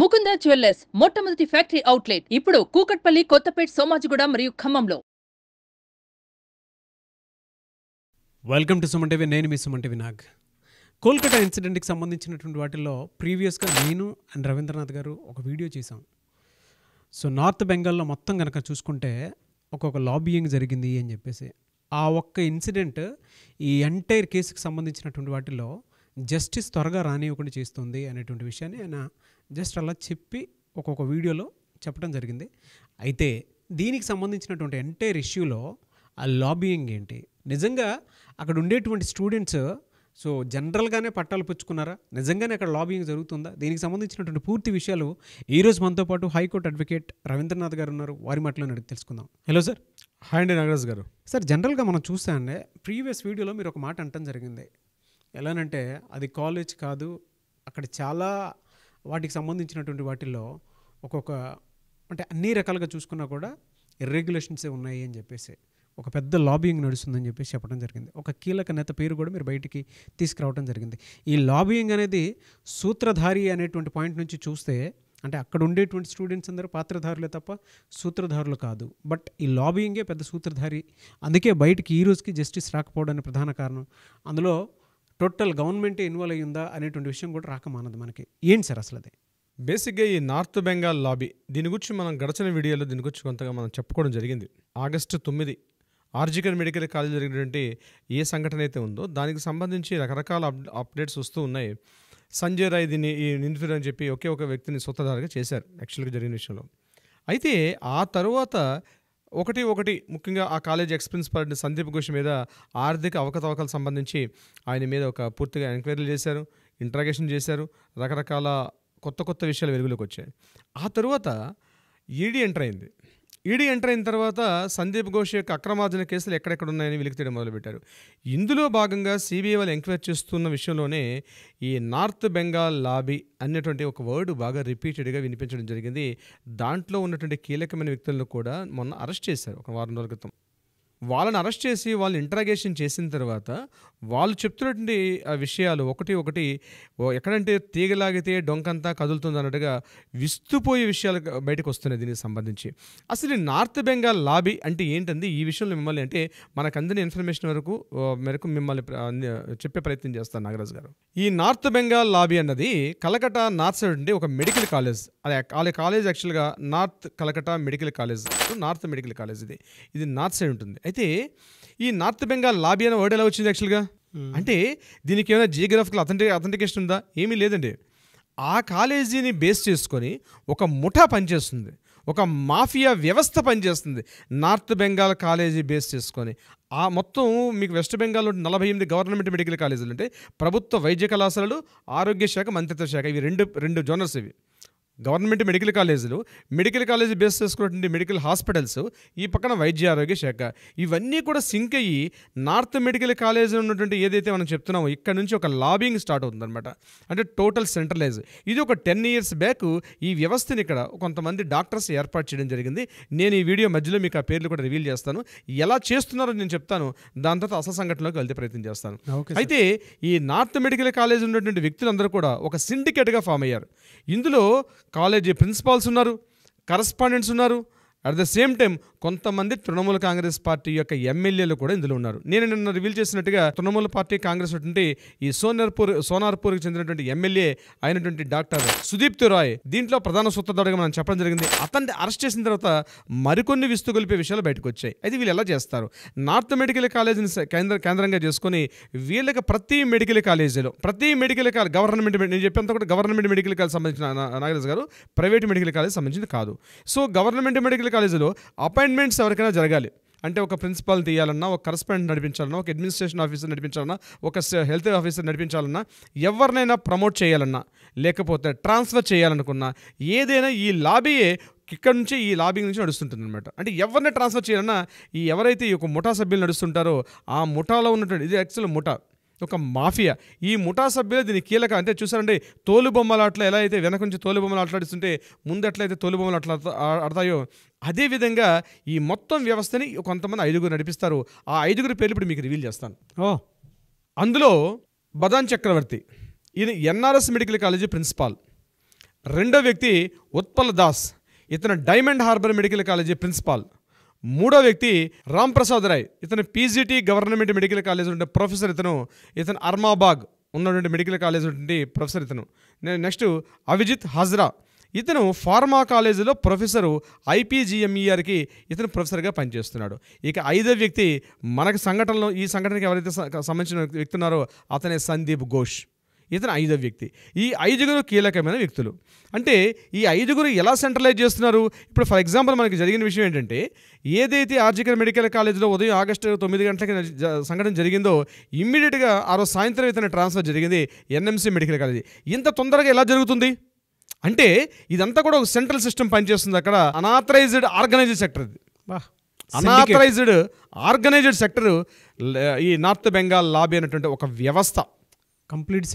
Mukunda jewellers మొట్టమొదటి factory outlet ఇప్పుడు కూకట్పల్లి, కొత్తపేట్, సోమాజిగూడ మరియు ఖమ్మంలో. Welcome to Suman TV. నేను మీ సుమన్ టీవీ నాగ్. కోల్కతా ఇన్సిడెంట్కి సంబంధించినటువంటి వాటిల్లో ప్రీవియస్గా నేను అండ్ రవీంద్రనాథ్ గారు ఒక వీడియో చేశాం. సో నార్త్ బెంగాల్లో మొత్తం కనుక చూసుకుంటే ఒక్కొక్క లాబియింగ్ జరిగింది అని చెప్పేసి, ఆ ఒక్క ఇన్సిడెంట్ ఈ ఎంటైర్ కేసుకి సంబంధించినటువంటి వాటిల్లో జస్టిస్ త్వరగా రానివ్వకుండా చేస్తుంది అనేటువంటి విషయాన్ని ఆయన జస్ట్ అలా చెప్పి ఒక్కొక్క వీడియోలో చెప్పడం జరిగింది. అయితే దీనికి సంబంధించినటువంటి ఎంటైర్ ఇష్యూలో ఆ లాబియింగ్ ఏంటి, నిజంగా అక్కడ ఉండేటువంటి స్టూడెంట్స్ సో జనరల్గానే పట్టాలు పుచ్చుకున్నారా, నిజంగానే అక్కడ లాబియింగ్ జరుగుతుందా, దీనికి సంబంధించినటువంటి పూర్తి విషయాలు ఈరోజు మనతో పాటు హైకోర్టు అడ్వకేట్ రవీంద్రనాథ్ గారు ఉన్నారు. వారి మాటలను అడిగి తెలుసుకుందాం. Hello sir. హాయ్ అండి నాగరాజ్ గారు. సార్, జనరల్గా మనం చూస్తాండే ప్రీవియస్ వీడియోలో మీరు ఒక మాట అంటం జరిగింది. ఎలానంటే అది కాలేజ్ కాదు, అక్కడ చాలా వాటికి సంబంధించినటువంటి వాటిల్లో ఒక్కొక్క అంటే అన్ని రకాలుగా చూసుకున్నా కూడా ఇర్రెగ్యులేషన్సే ఉన్నాయి అని చెప్పేసి ఒక పెద్ద లాబియింగ్ నడుస్తుందని చెప్పేసి చెప్పడం జరిగింది. ఒక కీలక నేత పేరు కూడా మీరు బయటికి తీసుకురావడం జరిగింది. ఈ లాబియింగ్ అనేది సూత్రధారి అనేటువంటి పాయింట్ నుంచి చూస్తే అంటే అక్కడ ఉండేటువంటి స్టూడెంట్స్ అందరూ పాత్రధారులే తప్ప సూత్రధారులు కాదు. బట్ ఈ లాబియింగే పెద్ద సూత్రధారి. అందుకే బయటికి ఈ రోజుకి జస్టిస్ రాకపోవడానికి ప్రధాన కారణం. అందులో టోటల్ గవర్నమెంటే ఇన్వాల్వ్ అయ్యిందా అనేటువంటి విషయం కూడా రాకమానదు మనకి. ఏంటి సార్ అసలు అది? బేసిక్గా ఈ నార్త్ బెంగాల్ లాబీ దీని గురించి మనం గడిచిన వీడియోలో దీని గురించి కొంతగా మనం చెప్పుకోవడం జరిగింది. ఆగస్టు 9 ఆర్జికర్ మెడికల్ కాలేజ్ జరిగినటువంటి ఏ సంఘటన అయితే ఉందో దానికి సంబంధించి రకరకాల అప్డేట్స్ వస్తూ ఉన్నాయి. సంజయ్ రాయ్ దీన్ని ఈ నిందితుడు అని చెప్పి ఒకే ఒక వ్యక్తిని సూత్రధారిగా చేశారు యాక్చువల్గా జరిగిన విషయంలో. అయితే ఆ తర్వాత ఒకటి ముఖ్యంగా ఆ college X principal Sandeep Ghosh మీద ఆర్థిక అవకతవకలకు సంబంధించి ఆయన మీద ఒక పూర్తిగా ఎంక్వైరీలు చేశారు, ఇంట్రాగేషన్ చేశారు, రకరకాల కొత్త విషయాలు వెలుగులోకి వచ్చాయి. ఆ తర్వాత ఈడీ ఎంటర్ అయింది. ఈడీ ఎంటర్ అయిన తర్వాత సందీప్ ఘోష్ యొక్క అక్రమార్జన కేసులు ఎక్కడెక్కడ ఉన్నాయని వెలికి తీయడం మొదలుపెట్టారు. ఇందులో భాగంగా సిబిఐ వాళ్ళు ఎంక్వైరీ చేస్తున్న విషయంలోనే ఈ నార్త్ బెంగాల్ లాబీ అనేటువంటి ఒక వర్డ్ బాగా రిపీటెడ్గా వినిపించడం జరిగింది. దాంట్లో ఉన్నటువంటి కీలకమైన వ్యక్తులను కూడా మొన్న అరెస్ట్ చేశారు ఒక వారం రోజుల క్రితం. వాళ్ళని అరెస్ట్ చేసి వాళ్ళని ఇంట్రాగేషన్ చేసిన తర్వాత వాళ్ళు చెప్తున్నటువంటి ఆ విషయాలు ఒకటి ఎక్కడంటే తీగలాగితే డొంకంతా కదులుతుంది అన్నట్టుగా విస్తుపోయే విషయాలు బయటకు వస్తున్నాయి. దీనికి సంబంధించి అసలు నార్త్ బెంగాల్ లాబీ అంటే ఏంటంది, ఈ విషయంలో మిమ్మల్ని అంటే మనకు అందిన ఇన్ఫర్మేషన్ మేరకు మిమ్మల్ని చెప్పే ప్రయత్నం చేస్తాను నాగరాజ్ గారు. ఈ నార్త్ బెంగాల్ లాబీ అన్నది కలకట్టా నార్త్ సైడ్ ఉండే ఒక మెడికల్ కాలేజ్. అది కాలేజ్ యాక్చువల్గా north Calcutta medical college, north medical college. ఇది నార్త్ సైడ్ ఉంటుంది. అయితే ఈ నార్త్ బెంగాల్ లాబీ అనే వర్డ్ ఎలా వచ్చింది యాక్చువల్గా అంటే దీనికి ఏమైనా జియోగ్రాఫికల్ అథెంటికేషన్ ఉందా? ఏమీ లేదండి. ఆ కాలేజీని బేస్ చేసుకొని ఒక ముఠా పనిచేస్తుంది, ఒక మాఫియా వ్యవస్థ పనిచేస్తుంది నార్త్ బెంగాల్ కాలేజీ బేస్ చేసుకొని. ఆ మొత్తం మీకు వెస్ట్ బెంగాల్లో 48 గవర్నమెంట్ మెడికల్ కాలేజీలు అంటే ప్రభుత్వ వైద్య కళాశాలలు, ఆరోగ్య శాఖ, మంత్రిత్వ శాఖ, ఇవి రెండు జోనర్స్. ఇవి గవర్నమెంట్ మెడికల్ కాలేజీలు, మెడికల్ కాలేజీ బేస్ చేసుకున్నటువంటి మెడికల్ హాస్పిటల్స్, ఈ పక్కన వైద్య ఆరోగ్య శాఖ, ఇవన్నీ కూడా సింక్ అయ్యి నార్త్ మెడికల్ కాలేజీలో ఉన్నటువంటి ఏదైతే మనం చెప్తున్నామో ఇక్కడ నుంచి ఒక లాబింగ్ స్టార్ట్ అవుతుందన్నమాట. అంటే టోటల్ సెంట్రలైజ్. ఇది ఒక 10 years బ్యాక్ ఈ వ్యవస్థని ఇక్కడ కొంతమంది డాక్టర్స్ ఏర్పాటు చేయడం జరిగింది. నేను ఈ వీడియో మధ్యలో మీకు ఆ పేర్లు కూడా రివీల్ చేస్తాను. ఎలా చేస్తున్నారో నేను చెప్తాను, దాని తర్వాత అసలు సంఘటనలోకి వెళ్తే ప్రయత్నం చేస్తాను. అయితే ఈ నార్త్ మెడికల్ కాలేజ్ ఉన్నటువంటి వ్యక్తులందరూ కూడా ఒక సిండికేట్గా ఫామ్ అయ్యారు. ఇందులో కాలేజీ ప్రిన్సిపాల్స్ ఉన్నారు, కరస్పాండెంట్స్ ఉన్నారు, అట్ ద సేమ్ టైం కొంతమంది తృణమూల కాంగ్రెస్ పార్టీ యొక్క ఎమ్మెల్యేలు కూడా ఇందులో ఉన్నారు. నేను నిన్న రివీల్ చేసినట్టుగా తృణమూల పార్టీ కాంగ్రెస్ అంటే ఈ సోనార్పూర్కి చెందినటువంటి ఎమ్మెల్యే అయినటువంటి డాక్టర్ సుదీప్తి రాయ్ దీంట్లో ప్రధాన సూత్రధారిగా మనం చెప్పడం జరిగింది. అతన్ని అరెస్ట్ చేసిన తర్వాత మరికొన్ని విస్తుగొలిపే విషయాలు బయటకు వచ్చాయి. అయితే వీళ్ళు ఎలా చేస్తారు, నార్త్ మెడికల్ కాలేజీని కేంద్రంగా చేసుకొని వీళ్ళకి ప్రతి మెడికల్ కాలేజీలో గవర్నమెంట్, నేను చెప్పేంత కూడా గవర్నమెంట్ మెడికల్ కాలేజ్ సంబంధించిన నాగరాజ్ గారు, ప్రైవేట్ మెడికల్ కాలేజ్ సంబంధించింది కాదు. సో గవర్నమెంట్ మెడికల్ కాలేజీలో అపాయింట్మెంట్స్ ఎవరికైనా జరగాలి అంటే ఒక ప్రిన్సిపాల్ తీయాలన్నా, ఒక కరస్పాండెంట్ నడిపించాలన్నా, ఒక అడ్మినిస్ట్రేషన్ ఆఫీసర్ నడిపించాలన్నా, ఒక హెల్త్ ఆఫీసర్ నడిపించాలన్నా, ఎవరినైనా ప్రమోట్ చేయాలన్నా, లేకపోతే ట్రాన్స్ఫర్ చేయాలనుకున్నా, ఏదైనా ఈ లాబీయే ఇక్కడ నుంచి ఈ లాబింగ్ నుంచి నడుస్తుంటుంది అనమాట. అంటే ఎవరిని ట్రాన్స్ఫర్ చేయాలన్నా ఎవరైతే ఈ ఒక ముఠా సభ్యులు నడుస్తుంటారో ఆ ముఠాలో ఉన్నటువంటి, ఇది యాక్చువల్ ముఠా, ఒక మాఫియా. ఈ ముఠా సభ్యులు దీని కీలక. అంటే చూసారంటే తోలుబొమ్మలాట్లో ఎలా అయితే వెనక నుంచి తోలుబొమ్మలు ఆటలాడిస్తుంటే ముందు ఎట్లయితే తోలుబొమ్మలు ఆడతాయో అదేవిధంగా ఈ మొత్తం వ్యవస్థని కొంతమంది 5 నడిపిస్తారు. ఆ 5 పేర్లు ఇప్పుడు మీకు రివీల్ చేస్తాను. అందులో బదాన్ చక్రవర్తి, ఈయన ఎన్ఆర్ఎస్ మెడికల్ కాలేజీ ప్రిన్సిపాల్. రెండో వ్యక్తి ఉత్పల్ దాస్, ఇతను diamond harbour medical college principal. మూడో వ్యక్తి రామ్ ప్రసాద్ రాయ్, ఇతను పీజీటీ గవర్నమెంట్ మెడికల్ కాలేజ్ ఉండే ప్రొఫెసర్. ఇతను అర్మాబాగ్ ఉన్నటువంటి మెడికల్ కాలేజ్ ఉండే ప్రొఫెసర్. ఇతను నెక్స్ట్ అవిజిత్ హజ్రా, ఇతను ఫార్మా కాలేజీలో ప్రొఫెసరు, ఐపీజీఎంఈఆర్కి ఇతను ప్రొఫెసర్గా పనిచేస్తున్నాడు. ఇక ఐదో వ్యక్తి మనకు సంఘటనలో ఈ సంఘటనకి ఎవరైతే సంబంధించిన వ్యక్తి ఉన్నారో అతనే సందీప్ ఘోష్, ఇతను ఐదో వ్యక్తి. ఈ ఐదుగురు కీలకమైన వ్యక్తులు. అంటే ఈ ఐదుగురు ఎలా సెంట్రలైజ్ చేస్తున్నారు? ఇప్పుడు ఫర్ ఎగ్జాంపుల్ మనకి జరిగిన విషయం ఏంటంటే, ఏదైతే ఆర్జికల్ మెడికల్ కాలేజ్లో ఉదయం ఆగస్టు 9 గంటలకి సంఘటన జరిగిందో ఇమ్మీడియట్గా ఆ రోజు సాయంత్రం ఇతను ట్రాన్స్ఫర్ జరిగింది ఎన్ఎంసీ మెడికల్ కాలేజీ. ఇంత తొందరగా ఎలా జరుగుతుంది అంటే ఇదంతా కూడా ఒక సెంట్రల్ సిస్టమ్ పనిచేస్తుంది. అక్కడ unauthorised organised sector, unauthorised organised sector ఈ నార్త్ బెంగాల్ లాబీ అనేటువంటి ఒక వ్యవస్థ, కంప్లీట్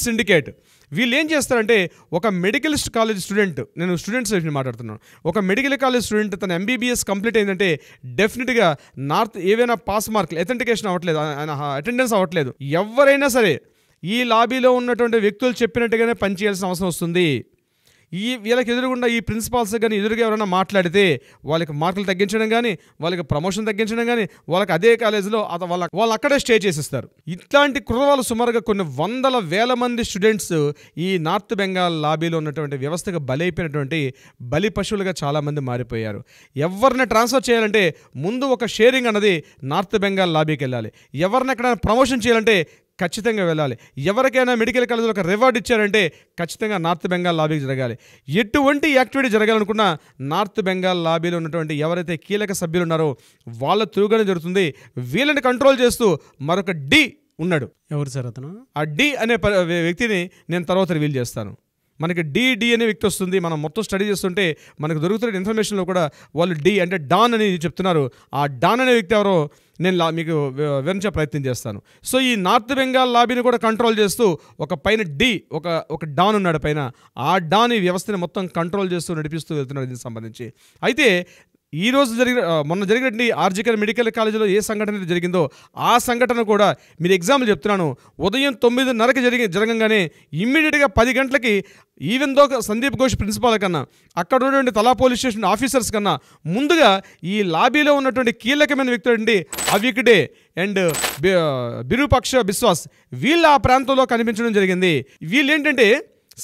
సిండికేట్. వీళ్ళు ఏం చేస్తారంటే, ఒక మెడికల్ కాలేజ్ స్టూడెంట్, నేను స్టూడెంట్స్ మాట్లాడుతున్నాను, ఒక మెడికల్ కాలేజ్ స్టూడెంట్ తన ఎంబీబీఎస్ కంప్లీట్ అయిందంటే డెఫినెట్గా ఏవైనా పాస్ మార్కులు అథెంటికేషన్ అవ్వట్లేదు, అటెండెన్స్ అవ్వట్లేదు, ఎవరైనా సరే ఈ లాబీలో ఉన్నటువంటి వ్యక్తులు చెప్పినట్టుగానే పనిచేయాల్సిన అవసరం వస్తుంది. వీళ్ళకి ఎదురుగుండా ఈ ప్రిన్సిపాల్స్ కానీ ఎదురుగా ఎవరైనా మాట్లాడితే వాళ్ళకి మార్కులు తగ్గించడం కానీ, వాళ్ళకి ప్రమోషన్ తగ్గించడం కానీ, వాళ్ళకి అదే కాలేజీలో వాళ్ళు అక్కడే స్టే చేసిస్తారు. ఇట్లాంటి కుర్రవాళ్ళు సుమారుగా కొన్ని వందల వేల మంది స్టూడెంట్స్ ఈ నార్త్ బెంగాల్ లాబీలో ఉన్నటువంటి వ్యవస్థకు బలైపోయినటువంటి బలి పశువులుగా చాలామంది మారిపోయారు. ఎవరిని ట్రాన్స్ఫర్ చేయాలంటే ముందు ఒక షేరింగ్ అన్నది నార్త్ బెంగాల్ లాబీకి వెళ్ళాలి. ఎవరిని ఎక్కడైనా ప్రమోషన్ చేయాలంటే ఖచ్చితంగా వెళ్ళాలి. ఎవరికైనా మెడికల్ కాలేజీలో ఒక రివార్డ్ ఇచ్చారంటే ఖచ్చితంగా నార్త్ బెంగాల్ లాబీకి జరగాలి. ఎటువంటి యాక్టివిటీ జరగాలనుకున్నా నార్త్ బెంగాల్ లాబీలో ఉన్నటువంటి ఎవరైతే కీలక సభ్యులు ఉన్నారో వాళ్ళ త్రూగానే జరుగుతుంది. వీళ్ళని కంట్రోల్ చేస్తూ మరొక డి ఉన్నాడు. ఎవరు సార్ అతను? ఆ డి అనే వ్యక్తిని నేను తర్వాత రివీల్ చేస్తాను. మనకి డి అనే వ్యక్తి వస్తుంది. మనం మొత్తం స్టడీ చేస్తుంటే మనకు దొరుకుతున్న ఇన్ఫర్మేషన్లో కూడా వాళ్ళు డి అంటే డాన్ అని చెప్తున్నారు. ఆ డాన్ అనే వ్యక్తి ఎవరో నేను మీకు వివరించే ప్రయత్నం చేస్తాను. సో ఈ నార్త్ బెంగాల్ లాబీని కూడా కంట్రోల్ చేస్తూ ఒక పైన ఒక డాన్ ఉన్నాడు పైన. ఆ డాన్ ఈ వ్యవస్థని మొత్తం కంట్రోల్ చేస్తూ నడిపిస్తూ వెళ్తున్నాడు దీనికి సంబంధించి. అయితే మొన్న జరిగినటువంటి ఆర్జికల్ మెడికల్ కాలేజీలో ఏ సంఘటన జరిగిందో ఆ సంఘటన కూడా మీరు ఎగ్జాంపుల్ చెప్తున్నాను. ఉదయం 9:30కి జరగంగానే ఇమ్మీడియట్గా 10 గంటలకి even though Sandeep Ghosh principal కన్నా, అక్కడ ఉన్నటువంటి తలా పోలీస్ స్టేషన్ ఆఫీసర్స్ కన్నా ముందుగా ఈ లాబీలో ఉన్నటువంటి కీలకమైన వ్యక్తులు అండి అవిక్డే అండ్ బిరూపక్ష బిశ్వాస్ వీళ్ళు ఆ ప్రాంతంలో కనిపించడం జరిగింది. వీళ్ళు ఏంటంటే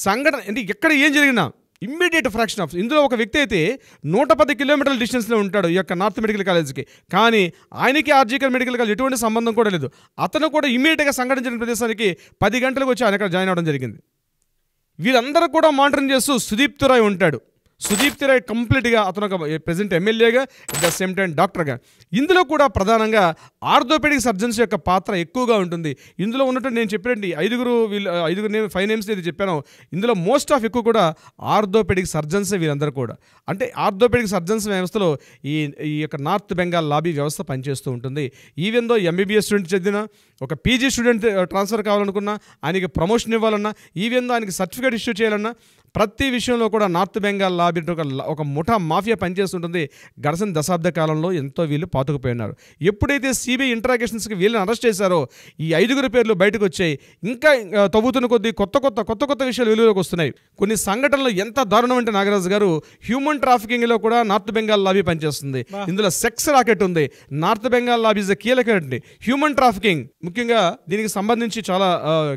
సంఘటన అంటే ఎక్కడ ఏం జరిగినా ఇమ్మీడియట్ ఫ్రాక్షన్ ఆఫ్ ఇందులో ఒక వ్యక్తి అయితే 110 కిలోమీటర్ల డిస్టెన్స్లో ఉంటాడు ఈ యొక్క నార్త్ మెడికల్ కాలేజ్కి. కానీ ఆయనకి ఆర్జికల్ మెడికల్ కాలేజ్ ఎటువంటి సంబంధం కూడా లేదు. అతను కూడా ఇమ్మీడియట్గా సంఘటన జరిగిన ప్రదేశానికి 10 గంటలకు వచ్చి ఆయన అక్కడ జాయిన్ అవ్వడం జరిగింది. వీళ్ళందరూ కూడా మానిటరింగ్ చేస్తూ సుదీప్తి రాయ్ ఉంటాడు. సుదీప్తి రాయ్ కంప్లీట్గా అతను ఒక ప్రెజెంట్ ఎమ్మెల్యేగా అట్ ద సేమ్ టైం డాక్టర్గా. ఇందులో కూడా ప్రధానంగా ఆర్థోపెడిక్ సర్జన్స్ యొక్క పాత్ర ఎక్కువగా ఉంటుంది. ఇందులో ఉన్నటువంటి నేను చెప్పినట్టు ఐదుగురు 5 నేమ్స్ ఏది చెప్పానో ఇందులో మోస్ట్ ఆఫ్ ఎక్కువ కూడా ఆర్థోపెడిక్ సర్జన్స్ వీళ్ళందరూ కూడా. అంటే ఆర్థోపెడిక్ సర్జన్స్ వ్యవస్థలో ఈ యొక్క నార్త్ బెంగాల్ లాబీ వ్యవస్థ పనిచేస్తూ ఉంటుంది. ఈవెన్ దో ఎంబీబీఎస్ స్టూడెంట్ చదివినా, ఒక పీజీ స్టూడెంట్ ట్రాన్స్ఫర్ కావాలనుకున్నా, ఆయనకి ప్రమోషన్ ఇవ్వాలన్నా, ఈవెన్ దో ఆయనకి సర్టిఫికేట్ ఇష్యూ చేయాలన్నా ప్రతి విషయంలో కూడా నార్త్ బెంగాల్ లాబీ ఒక ముఠా మాఫియా పనిచేస్తుంటుంది. గడిచిన దశాబ్ద కాలంలో ఎంతో వీళ్ళు పాతుకుపోయినారు. ఎప్పుడైతే సిబిఐ ఇంటరాగేషన్స్కి వీళ్ళని అరెస్ట్ చేశారో ఈ 5 పేర్లు బయటకు వచ్చాయి. ఇంకా తవ్వుతున్న కొద్దీ కొత్త విషయాలు వెలుగులోకి వస్తున్నాయి. కొన్ని సంఘటనలు ఎంత దారుణం అంటే నాగరాజు గారు, హ్యూమన్ ట్రాఫికింగ్లో కూడా నార్త్ బెంగాల్ లాబీ పనిచేస్తుంది. ఇందులో సెక్స్ రాకెట్ ఉంది. నార్త్ బెంగాల్ లాబీ ఇస్ కీలకమైనటువంటి హ్యూమన్ ట్రాఫికింగ్. ముఖ్యంగా దీనికి సంబంధించి చాలా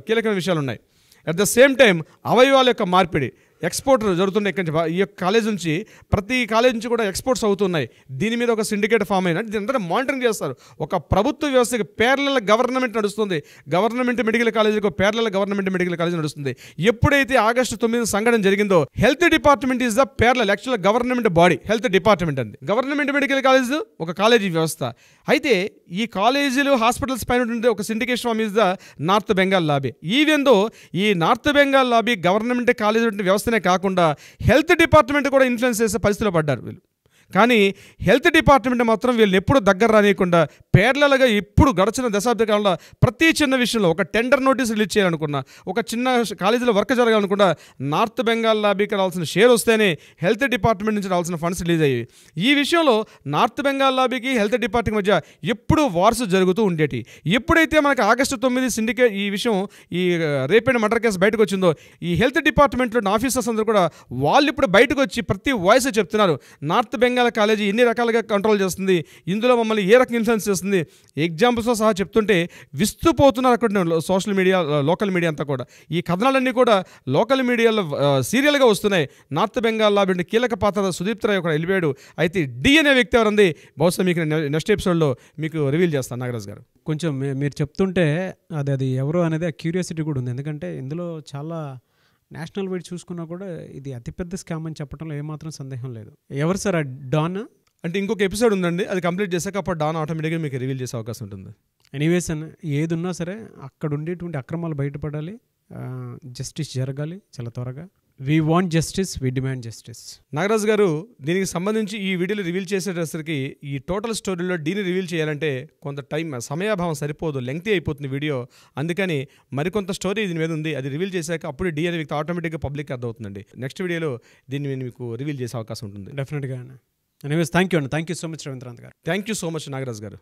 కీలకమైన విషయాలు ఉన్నాయి. అట్ ద సేమ్ టైం అవయవాల యొక్క మార్పిడి, ఎక్స్పోర్ట్ జరుగుతున్నాయి. ఇక్కడి నుంచి ఈ యొక్క కాలేజ్ నుంచి ప్రతి కాలేజ్ నుంచి కూడా ఎక్స్పోర్ట్స్ అవుతున్నాయి. దీని మీద ఒక సిండికేట్ ఫామ్ అయినా దీని మానిటరింగ్ చేస్తారు. ఒక ప్రభుత్వ వ్యవస్థకి పేర్ల గవర్నమెంట్ నడుస్తుంది. గవర్నమెంట్ మెడికల్ కాలేజీకి పేర్ల గవర్నమెంట్ మెడికల్ కాలేజ్ నడుస్తుంది. ఎప్పుడైతే ఆగస్టు 9 సంఘటన జరిగిందో హెల్త్ డిపార్ట్మెంట్ ఈజ్ ద పేర్ల actual government body. Health department అంది గవర్నమెంట్ మెడికల్ కాలేజ్ ఒక కాలేజీ వ్యవస్థ. అయితే ఈ కాలేజీలు హాస్పిటల్స్ పైన ఒక syndication form is the North Bengal lobby. Even though ఈ North Bengal lobby government college వ్యవస్థ కాకుండా హెల్త్ డిపార్ట్మెంట్ కూడా ఇన్ఫ్లుయెన్స్ చేసే పరిస్థితిలో పడ్డారు వీళ్ళు. కానీ హెల్త్ డిపార్ట్మెంట్ మాత్రం వీళ్ళని ఎప్పుడు దగ్గర రానియకుండా పేర్లలుగా ఇప్పుడు గడిచిన దశాబ్ద కాలంలో ప్రతి చిన్న విషయంలో ఒక టెండర్ నోటీస్ రిలీజ్ చేయాలనుకున్నా, ఒక చిన్న కాలేజీలో వర్క్ జరగాలనుకున్నా నార్త్ బెంగాల్ లాబీకి రావాల్సిన షేర్ వస్తేనే హెల్త్ డిపార్ట్మెంట్ నుంచి రావాల్సిన ఫండ్స్ రిలీజ్ అయ్యాయి. ఈ విషయంలో నార్త్ బెంగాల్ లాబీకి హెల్త్ డిపార్ట్మెంట్ మధ్య ఎప్పుడూ వార్స్ జరుగుతూ ఉండేటి. ఎప్పుడైతే మనకి ఆగస్టు 9 సిండికేట్ ఈ విషయం ఈ రేప్ అండ్ మర్డర్ కేసు బయటకు వచ్చిందో ఈ హెల్త్ డిపార్ట్మెంట్లో ఆఫీసర్స్ అందరూ కూడా వాళ్ళు ఇప్పుడు బయటకు వచ్చి ప్రతి వాయిస్ చెప్తున్నారు, నార్త్ బెంగాల్ కాలేజీ ఎన్ని రకాలుగా కంట్రోల్ చేస్తుంది, ఇందులో మమ్మల్ని ఏ రకం ఇన్ఫ్లుయెన్స్ చేస్తుంది, ఎగ్జాంపుల్స్తో సహా చెప్తుంటే విస్తుపోతున్నారు అక్కడ సోషల్ మీడియా, లోకల్ మీడియా అంతా కూడా. ఈ కథనాలన్నీ కూడా లోకల్ మీడియాలో సీరియల్గా వస్తున్నాయి. నార్త్ బెంగాల్ లాబీ కీలక పాత్ర సుదీప్త రాయ్ ఒకడు వెళ్ళిపోయాడు. అయితే డి అనే వ్యక్తి ఎవరంది బహుశా మీకు నెక్స్ట్ ఎపిసోడ్లో మీకు రివీల్ చేస్తాను నాగరాజ్ గారు. కొంచెం మీరు చెప్తుంటే అది ఎవరో అనేది ఆ క్యూరియాసిటీ కూడా ఉంది. ఎందుకంటే ఇందులో చాలా నేషనల్ వైడ్ చూసుకున్నా కూడా ఇది అతిపెద్ద స్కామ్ అని చెప్పడంలో ఏమాత్రం సందేహం లేదు. ఎవరు సార్ ఆ డాన్? అంటే ఇంకొక ఎపిసోడ్ ఉందండి, అది కంప్లీట్ చేశాక అప్పుడు డాన్ ఆటోమేటిక్గా మీకు రివీల్ చేసే అవకాశం ఉంటుంది. ఎనీవేస్ అన్న ఏది ఉన్నా సరే అక్కడ ఉండేటువంటి అక్రమాలు బయటపడాలి, జస్టిస్ జరగాలి చాలా త్వరగా. We want justice, we demand justice. Nagaraju గారు, దీనికి సంబంధించి ఈ వీడియోలో రివీల్ చేసేటసరికి ఈ టోటల్ స్టోరీలో డీని రివీల్ చేయాలంటే కొంత సమయాభావం సరిపోదు, లెంగ్తీ అయిపోతుంది వీడియో. అందుకని మరికొంత స్టోరీ దీని మీద ఉంది, అది రివీల్ చేశాక అప్పుడు డి అనే వ్యక్తి ఆటోమేటిక్గా పబ్లిక్ అర్థమవుతుందండి. నెక్స్ట్ వీడియోలో దీన్ని మీకు రివీల్ చేసే అవకాశం ఉంటుంది డెఫినెట్గా. ఎనీవేస్ థ్యాంక్ యూ అండి, thank you so much Ravindranath గారు. Thank you so much Nagaraju గారు.